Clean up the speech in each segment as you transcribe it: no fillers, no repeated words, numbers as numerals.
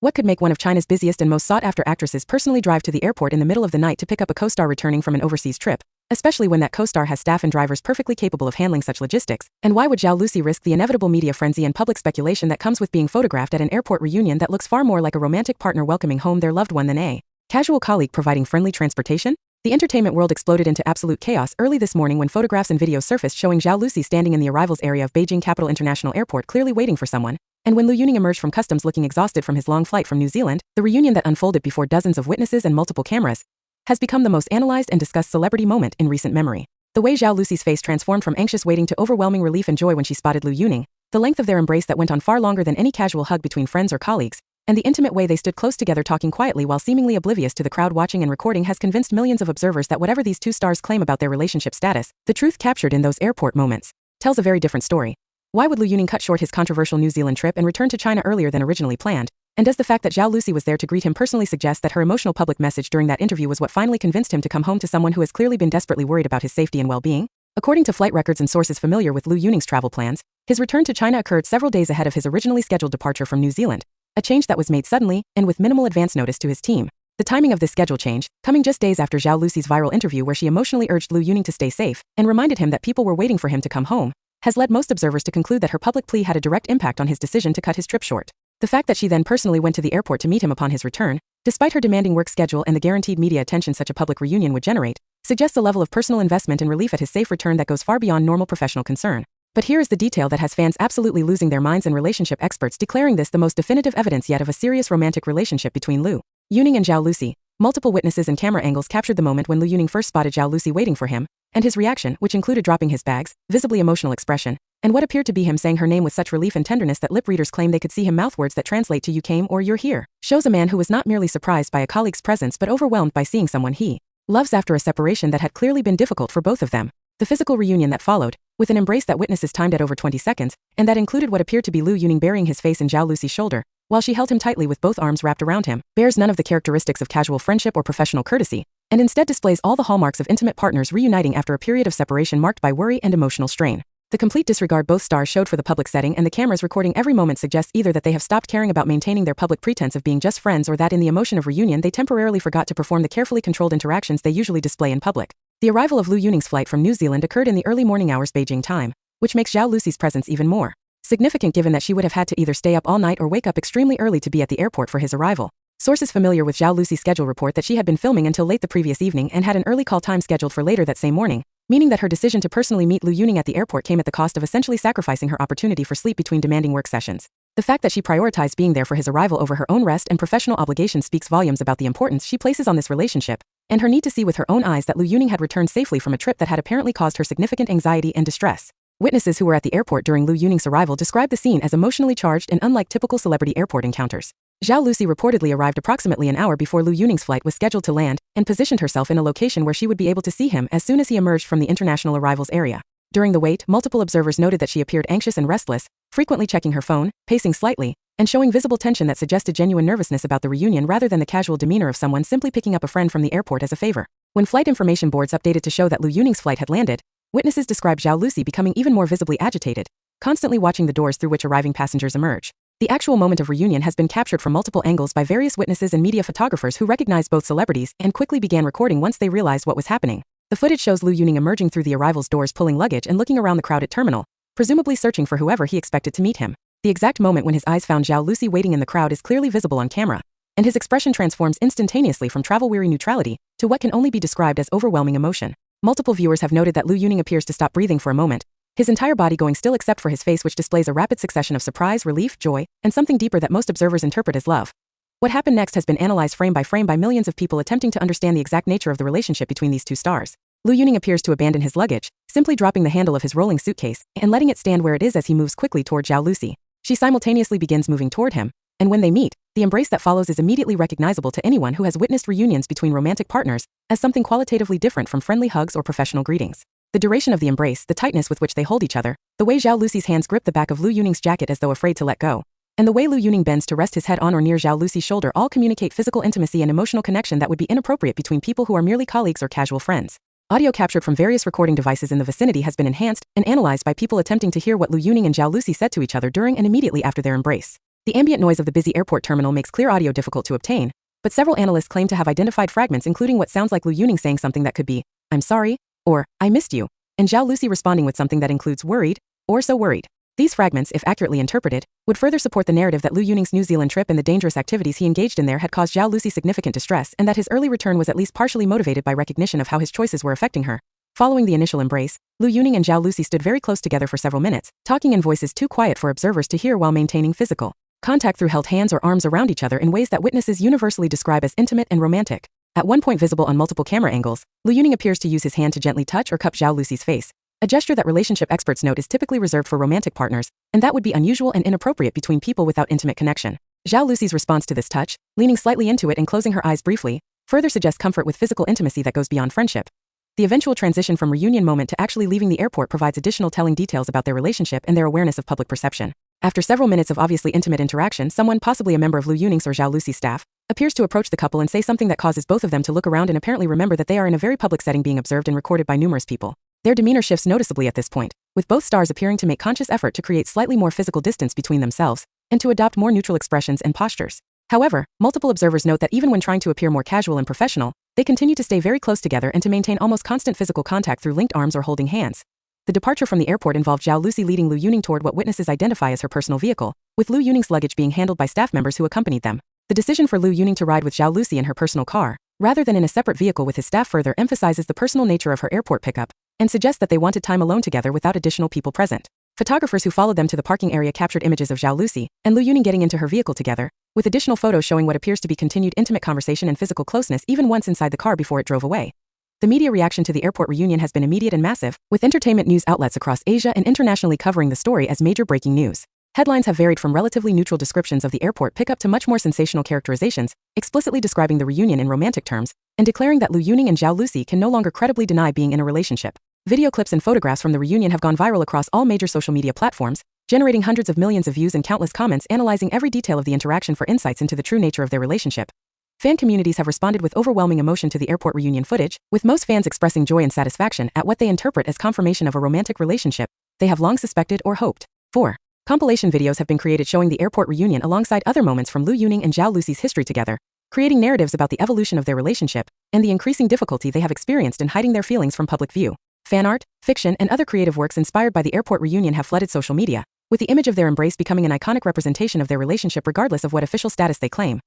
What could make one of China's busiest and most sought-after actresses personally drive to the airport in the middle of the night to pick up a co-star returning from an overseas trip, especially when that co-star has staff and drivers perfectly capable of handling such logistics? And why would Zhao Lucy risk the inevitable media frenzy and public speculation that comes with being photographed at an airport reunion that looks far more like a romantic partner welcoming home their loved one than a casual colleague providing friendly transportation? The entertainment world exploded into absolute chaos early this morning when photographs and videos surfaced showing Zhao Lucy standing in the arrivals area of Beijing Capital International Airport clearly waiting for someone. And when Lu Yuning emerged from customs looking exhausted from his long flight from New Zealand, the reunion that unfolded before dozens of witnesses and multiple cameras has become the most analyzed and discussed celebrity moment in recent memory. The way Zhao Lucy's face transformed from anxious waiting to overwhelming relief and joy when she spotted Lu Yuning, the length of their embrace that went on far longer than any casual hug between friends or colleagues, and the intimate way they stood close together talking quietly while seemingly oblivious to the crowd watching and recording has convinced millions of observers that whatever these two stars claim about their relationship status, the truth captured in those airport moments tells a very different story. Why would Lu Yuning cut short his controversial New Zealand trip and return to China earlier than originally planned? And does the fact that Zhao Lucy was there to greet him personally suggest that her emotional public message during that interview was what finally convinced him to come home to someone who has clearly been desperately worried about his safety and well-being? According to flight records and sources familiar with Lu Yuning's travel plans, his return to China occurred several days ahead of his originally scheduled departure from New Zealand, a change that was made suddenly and with minimal advance notice to his team. The timing of this schedule change, coming just days after Zhao Lucy's viral interview where she emotionally urged Lu Yuning to stay safe and reminded him that people were waiting for him to come home, has led most observers to conclude that her public plea had a direct impact on his decision to cut his trip short. The fact that she then personally went to the airport to meet him upon his return, despite her demanding work schedule and the guaranteed media attention such a public reunion would generate, suggests a level of personal investment and relief at his safe return that goes far beyond normal professional concern. But here is the detail that has fans absolutely losing their minds and relationship experts declaring this the most definitive evidence yet of a serious romantic relationship between Lu Yuning and Zhao Lucy. Multiple witnesses and camera angles captured the moment when Lu Yuning first spotted Zhao Lucy waiting for him, and his reaction, which included dropping his bags, visibly emotional expression, and what appeared to be him saying her name with such relief and tenderness that lip readers claim they could see him mouth words that translate to "you came" or "you're here," shows a man who was not merely surprised by a colleague's presence but overwhelmed by seeing someone he loves after a separation that had clearly been difficult for both of them. The physical reunion that followed, with an embrace that witnesses timed at over 20 seconds, and that included what appeared to be Lu Yuning burying his face in Zhao Lucy's shoulder, while she held him tightly with both arms wrapped around him, bears none of the characteristics of casual friendship or professional courtesy, and instead displays all the hallmarks of intimate partners reuniting after a period of separation marked by worry and emotional strain. The complete disregard both stars showed for the public setting and the cameras recording every moment suggests either that they have stopped caring about maintaining their public pretense of being just friends or that in the emotion of reunion they temporarily forgot to perform the carefully controlled interactions they usually display in public. The arrival of Lu Yuning's flight from New Zealand occurred in the early morning hours Beijing time, which makes Zhao Lucy's presence even more significant given that she would have had to either stay up all night or wake up extremely early to be at the airport for his arrival. Sources familiar with Zhao Lucy's schedule report that she had been filming until late the previous evening and had an early call time scheduled for later that same morning, meaning that her decision to personally meet Lu Yuning at the airport came at the cost of essentially sacrificing her opportunity for sleep between demanding work sessions. The fact that she prioritized being there for his arrival over her own rest and professional obligations speaks volumes about the importance she places on this relationship, and her need to see with her own eyes that Lu Yuning had returned safely from a trip that had apparently caused her significant anxiety and distress. Witnesses who were at the airport during Lu Yuning's arrival described the scene as emotionally charged and unlike typical celebrity airport encounters. Zhao Lucy reportedly arrived approximately an hour before Lu Yuning's flight was scheduled to land and positioned herself in a location where she would be able to see him as soon as he emerged from the international arrivals area. During the wait, multiple observers noted that she appeared anxious and restless, frequently checking her phone, pacing slightly, and showing visible tension that suggested genuine nervousness about the reunion rather than the casual demeanor of someone simply picking up a friend from the airport as a favor. When flight information boards updated to show that Lu Yuning's flight had landed, witnesses described Zhao Lucy becoming even more visibly agitated, constantly watching the doors through which arriving passengers emerge. The actual moment of reunion has been captured from multiple angles by various witnesses and media photographers who recognized both celebrities and quickly began recording once they realized what was happening. The footage shows Lu Yuning emerging through the arrivals doors pulling luggage and looking around the crowded terminal, presumably searching for whoever he expected to meet him. The exact moment when his eyes found Zhao Lucy waiting in the crowd is clearly visible on camera, and his expression transforms instantaneously from travel-weary neutrality to what can only be described as overwhelming emotion. Multiple viewers have noted that Lu Yuning appears to stop breathing for a moment, his entire body going still except for his face which displays a rapid succession of surprise, relief, joy, and something deeper that most observers interpret as love. What happened next has been analyzed frame by millions of people attempting to understand the exact nature of the relationship between these two stars. Lu Yuning appears to abandon his luggage, simply dropping the handle of his rolling suitcase and letting it stand where it is as he moves quickly toward Zhao Lucy. She simultaneously begins moving toward him, and when they meet, the embrace that follows is immediately recognizable to anyone who has witnessed reunions between romantic partners as something qualitatively different from friendly hugs or professional greetings. The duration of the embrace, the tightness with which they hold each other, the way Zhao Lucy's hands grip the back of Lu Yuning's jacket as though afraid to let go, and the way Lu Yuning bends to rest his head on or near Zhao Lucy's shoulder all communicate physical intimacy and emotional connection that would be inappropriate between people who are merely colleagues or casual friends. Audio captured from various recording devices in the vicinity has been enhanced and analyzed by people attempting to hear what Lu Yuning and Zhao Lucy said to each other during and immediately after their embrace. The ambient noise of the busy airport terminal makes clear audio difficult to obtain, but several analysts claim to have identified fragments including what sounds like Lu Yuning saying something that could be, "I'm sorry," or "I missed you," and Zhao Lucy responding with something that includes "worried," or "so worried." These fragments, if accurately interpreted, would further support the narrative that Lu Yuning's New Zealand trip and the dangerous activities he engaged in there had caused Zhao Lucy significant distress and that his early return was at least partially motivated by recognition of how his choices were affecting her. Following the initial embrace, Lu Yuning and Zhao Lucy stood very close together for several minutes, talking in voices too quiet for observers to hear while maintaining physical contact through held hands or arms around each other in ways that witnesses universally describe as intimate and romantic. At one point visible on multiple camera angles, Lu Yuning appears to use his hand to gently touch or cup Zhao Lucy's face, a gesture that relationship experts note is typically reserved for romantic partners, and that would be unusual and inappropriate between people without intimate connection. Zhao Lucy's response to this touch, leaning slightly into it and closing her eyes briefly, further suggests comfort with physical intimacy that goes beyond friendship. The eventual transition from reunion moment to actually leaving the airport provides additional telling details about their relationship and their awareness of public perception. After several minutes of obviously intimate interaction, someone, possibly a member of Lu Yuning's or Zhao Lucy's staff, appears to approach the couple and say something that causes both of them to look around and apparently remember that they are in a very public setting being observed and recorded by numerous people. Their demeanor shifts noticeably at this point, with both stars appearing to make conscious effort to create slightly more physical distance between themselves and to adopt more neutral expressions and postures. However, multiple observers note that even when trying to appear more casual and professional, they continue to stay very close together and to maintain almost constant physical contact through linked arms or holding hands. The departure from the airport involved Zhao Lucy leading Lu Yuning toward what witnesses identify as her personal vehicle, with Lu Yuning's luggage being handled by staff members who accompanied them. The decision for Lu Yuning to ride with Zhao Lucy in her personal car, rather than in a separate vehicle with his staff, further emphasizes the personal nature of her airport pickup, and suggests that they wanted time alone together without additional people present. Photographers who followed them to the parking area captured images of Zhao Lucy and Lu Yuning getting into her vehicle together, with additional photos showing what appears to be continued intimate conversation and physical closeness even once inside the car before it drove away. The media reaction to the airport reunion has been immediate and massive, with entertainment news outlets across Asia and internationally covering the story as major breaking news. Headlines have varied from relatively neutral descriptions of the airport pickup to much more sensational characterizations, explicitly describing the reunion in romantic terms, and declaring that Lu Yuning and Zhao Lucy can no longer credibly deny being in a relationship. Video clips and photographs from the reunion have gone viral across all major social media platforms, generating hundreds of millions of views and countless comments analyzing every detail of the interaction for insights into the true nature of their relationship. Fan communities have responded with overwhelming emotion to the airport reunion footage, with most fans expressing joy and satisfaction at what they interpret as confirmation of a romantic relationship they have long suspected or hoped for. Compilation videos have been created showing the airport reunion alongside other moments from Lu Yuning and Zhao Lucy's history together, creating narratives about the evolution of their relationship and the increasing difficulty they have experienced in hiding their feelings from public view. Fan art, fiction, and other creative works inspired by the airport reunion have flooded social media, with the image of their embrace becoming an iconic representation of their relationship regardless of what official status they claim.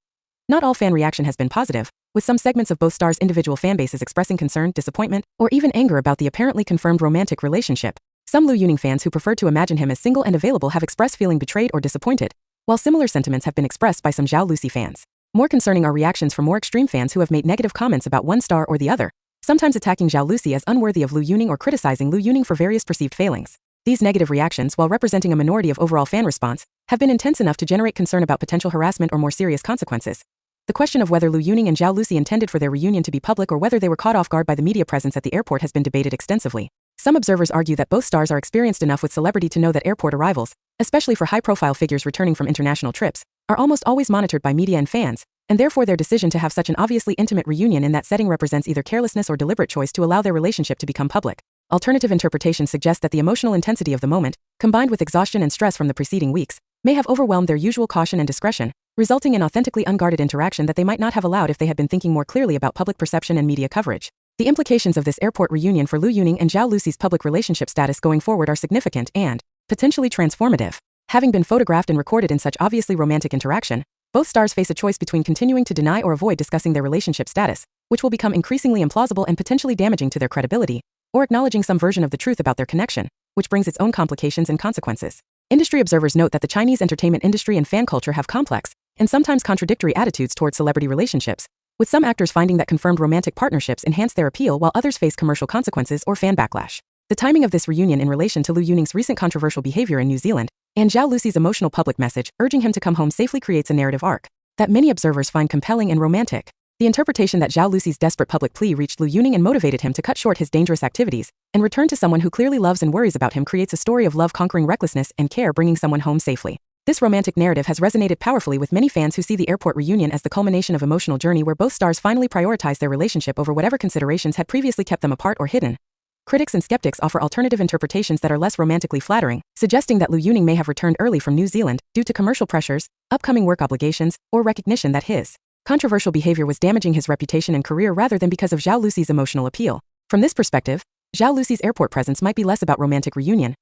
Not all fan reaction has been positive, with some segments of both stars' individual fanbases expressing concern, disappointment, or even anger about the apparently confirmed romantic relationship. Some Lu Yuning fans who preferred to imagine him as single and available have expressed feeling betrayed or disappointed, while similar sentiments have been expressed by some Zhao Lucy fans. More concerning are reactions from more extreme fans who have made negative comments about one star or the other, sometimes attacking Zhao Lucy as unworthy of Lu Yuning or criticizing Lu Yuning for various perceived failings. These negative reactions, while representing a minority of overall fan response, have been intense enough to generate concern about potential harassment or more serious consequences. The question of whether Lu Yuning and Zhao Lucy intended for their reunion to be public or whether they were caught off guard by the media presence at the airport has been debated extensively. Some observers argue that both stars are experienced enough with celebrity to know that airport arrivals, especially for high-profile figures returning from international trips, are almost always monitored by media and fans, and therefore their decision to have such an obviously intimate reunion in that setting represents either carelessness or deliberate choice to allow their relationship to become public. Alternative interpretations suggest that the emotional intensity of the moment, combined with exhaustion and stress from the preceding weeks, may have overwhelmed their usual caution and discretion, resulting in authentically unguarded interaction that they might not have allowed if they had been thinking more clearly about public perception and media coverage. The implications of this airport reunion for Lu Yuning and Zhao Lucy's public relationship status going forward are significant and potentially transformative. Having been photographed and recorded in such obviously romantic interaction, both stars face a choice between continuing to deny or avoid discussing their relationship status, which will become increasingly implausible and potentially damaging to their credibility, or acknowledging some version of the truth about their connection, which brings its own complications and consequences. Industry observers note that the Chinese entertainment industry and fan culture have complex and sometimes contradictory attitudes toward celebrity relationships, with some actors finding that confirmed romantic partnerships enhance their appeal while others face commercial consequences or fan backlash. The timing of this reunion in relation to Lu Yuning's recent controversial behavior in New Zealand and Zhao Lucy's emotional public message urging him to come home safely creates a narrative arc that many observers find compelling and romantic. The interpretation that Zhao Lucy's desperate public plea reached Lu Yuning and motivated him to cut short his dangerous activities and return to someone who clearly loves and worries about him creates a story of love conquering recklessness and care bringing someone home safely. This romantic narrative has resonated powerfully with many fans who see the airport reunion as the culmination of emotional journey where both stars finally prioritize their relationship over whatever considerations had previously kept them apart or hidden. Critics and skeptics offer alternative interpretations that are less romantically flattering, suggesting that Liu Yuning may have returned early from New Zealand due to commercial pressures, upcoming work obligations, or recognition that his controversial behavior was damaging his reputation and career rather than because of Zhao Luci's emotional appeal. From this perspective, Zhao Luci's airport presence might be less about romantic reunion